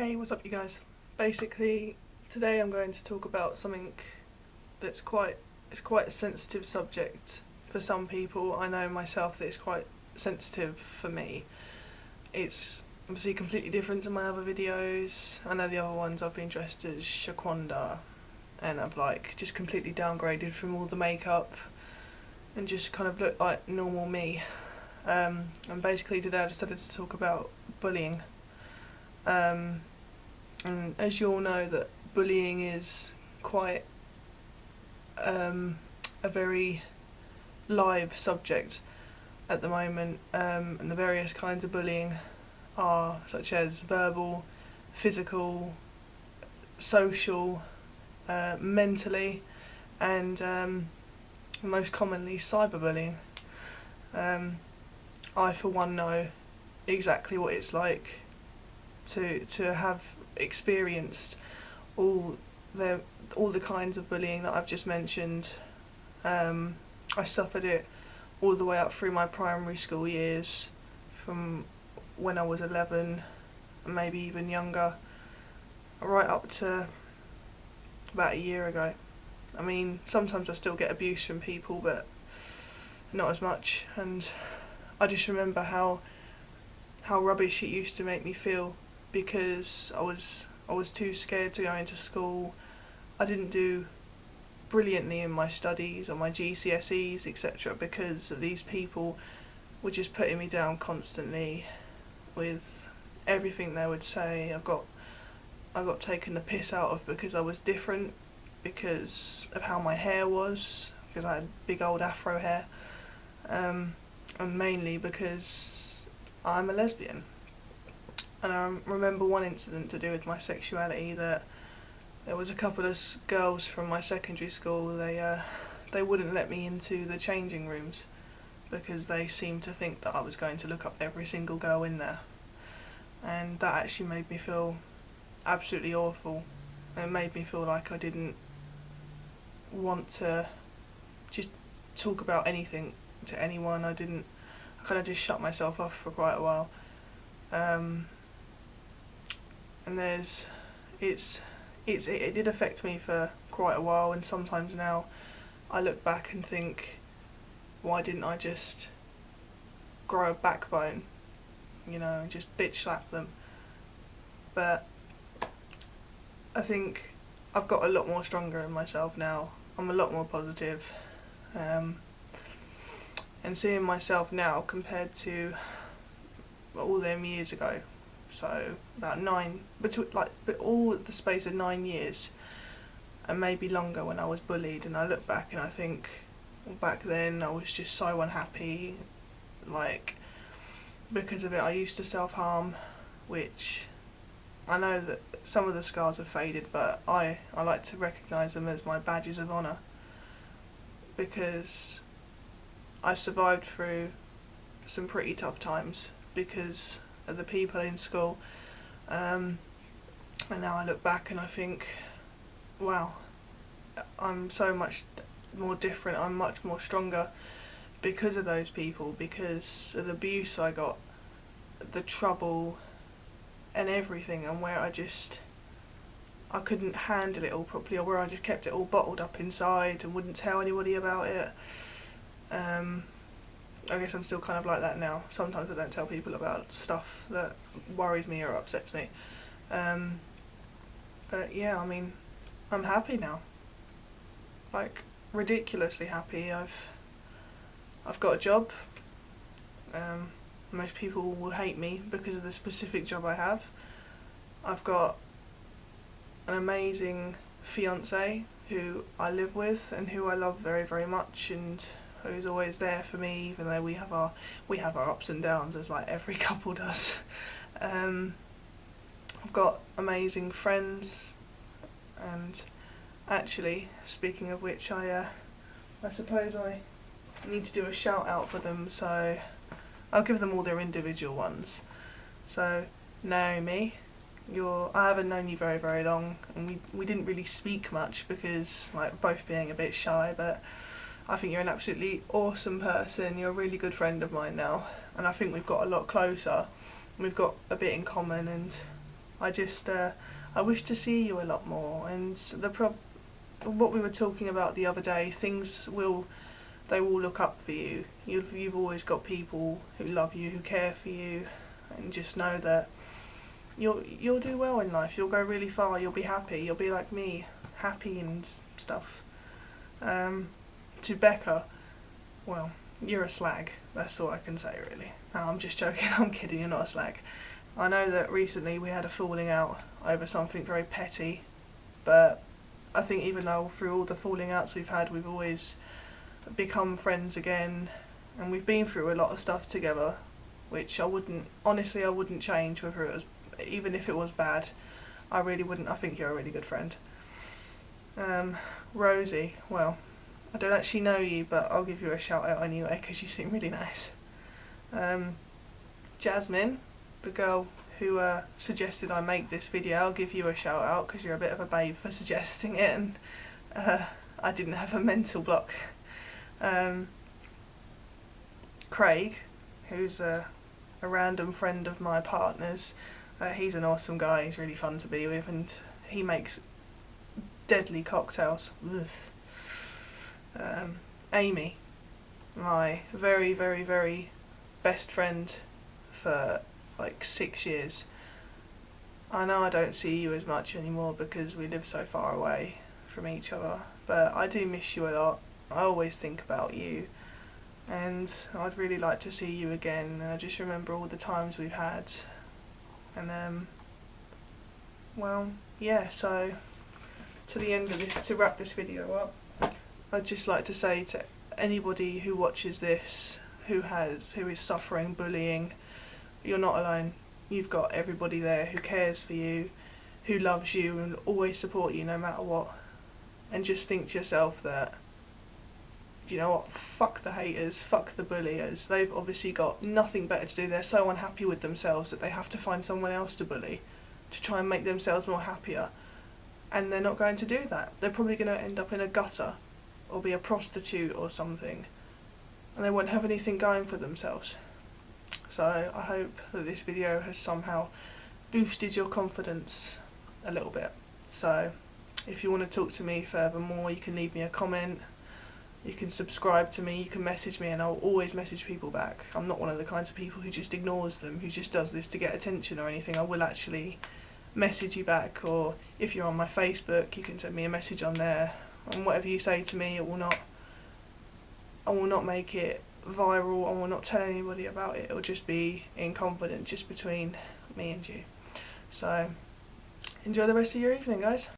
Hey, what's up you guys? Basically, today I'm going to talk about something that's it's quite a sensitive subject for some people. I know myself that it's quite sensitive for me. It's obviously completely different to my other videos. I know the other ones I've been dressed as Shaquanda and I've just completely downgraded from all the makeup and just kind of looked like normal me. And basically today I decided to talk about bullying. And as you all know, that bullying is quite a very live subject at the moment, and the various kinds of bullying are such as verbal, physical, social, mentally, and most commonly cyberbullying. I for one know exactly what it's like to have experienced all the kinds of bullying that I've just mentioned. I suffered it all the way up through my primary school years, from when I was 11, maybe even younger, right up to about a year ago. I mean, sometimes I still get abuse from people, but not as much. And I just remember how rubbish it used to make me feel, because I was too scared to go into school. I didn't do brilliantly in my studies or my GCSEs, etc., because these people were just putting me down constantly with everything they would say. I got taken the piss out of because I was different, because of how my hair was, because I had big old afro hair, and mainly because I'm a lesbian. And I remember one incident to do with my sexuality, that there was a couple of girls from my secondary school. They wouldn't let me into the changing rooms because they seemed to think that I was going to look up every single girl in there, and that actually made me feel absolutely awful. It made me feel like I didn't want to just talk about anything to anyone. I kind of just shut myself off for quite a while. And it did affect me for quite a while, and sometimes now I look back and think, why didn't I just grow a backbone, and just bitch slap them? But I think I've got a lot more stronger in myself now. I'm a lot more positive, and seeing myself now compared to all them years ago, so about all the space of 9 years, and maybe longer, when I was bullied, and I look back and I think, well, back then I was just so unhappy, because of it I used to self-harm, which I know that some of the scars have faded, but I like to recognise them as my badges of honour, because I survived through some pretty tough times because of the people in school, and now I look back and I think, wow, I'm so much more different, I'm much more stronger because of those people, because of the abuse I got, the trouble and everything, and where I couldn't handle it all properly, or where I just kept it all bottled up inside and wouldn't tell anybody about it. I guess I'm still kind of like that now. Sometimes I don't tell people about stuff that worries me or upsets me. But yeah, I mean, I'm happy now. Ridiculously happy. I've got a job. Most people will hate me because of the specific job I have. I've got an amazing fiance who I live with and who I love very, very much, and who's always there for me, even though we have our ups and downs, as like every couple does. I've got amazing friends, and actually, speaking of which, I suppose I need to do a shout out for them, so I'll give them all their individual ones. So, Naomi, I haven't known you very, very long, and we didn't really speak much because, both being a bit shy, but I think you're an absolutely awesome person. You're a really good friend of mine now, and I think we've got a lot closer. We've got a bit in common, and I wish to see you a lot more. And what we were talking about the other day, they will look up for you. You've always got people who love you, who care for you, and just know that you'll do well in life. You'll go really far. You'll be happy. You'll be like me, happy and stuff. To Becca, well, you're a slag. That's all I can say, really. No, I'm just joking. I'm kidding. You're not a slag. I know that recently we had a falling out over something very petty, but I think even though through all the falling outs we've had, we've always become friends again, and we've been through a lot of stuff together, which I wouldn't change, whether it was, even if it was bad. I really wouldn't. I think you're a really good friend. Rosie, well, I don't actually know you, but I'll give you a shout out anyway because you seem really nice. Jasmine, the girl who suggested I make this video, I'll give you a shout out because you're a bit of a babe for suggesting it, and I didn't have a mental block. Craig, who's a random friend of my partner's, he's an awesome guy. He's really fun to be with, and he makes deadly cocktails. Amy, my very, very, very best friend for like 6 years. I know I don't see you as much anymore because we live so far away from each other, but I do miss you a lot. I always think about you, and I'd really like to see you again, and I just remember all the times we've had, and well, yeah, so to the end of this, to wrap this video up, I'd just like to say to anybody who watches this who is suffering bullying, you're not alone. You've got everybody there who cares for you, who loves you and always support you no matter what. And just think to yourself that, you know what, fuck the haters, fuck the bulliers. They've obviously got nothing better to do. They're so unhappy with themselves that they have to find someone else to bully to try and make themselves more happier. And they're not going to do that. They're probably going to end up in a gutter or be a prostitute or something, and they won't have anything going for themselves. So I hope that this video has somehow boosted your confidence a little bit. So if you want to talk to me furthermore, you can leave me a comment, you can subscribe to me, you can message me, and I'll always message people back. I'm not one of the kinds of people who just ignores them, who just does this to get attention or anything. I will actually message you back, or if you're on my Facebook, you can send me a message on there, and whatever you say to me, I will not make it viral. I will not tell anybody about it. It will just be in confidence, just between me and you. So enjoy the rest of your evening, guys.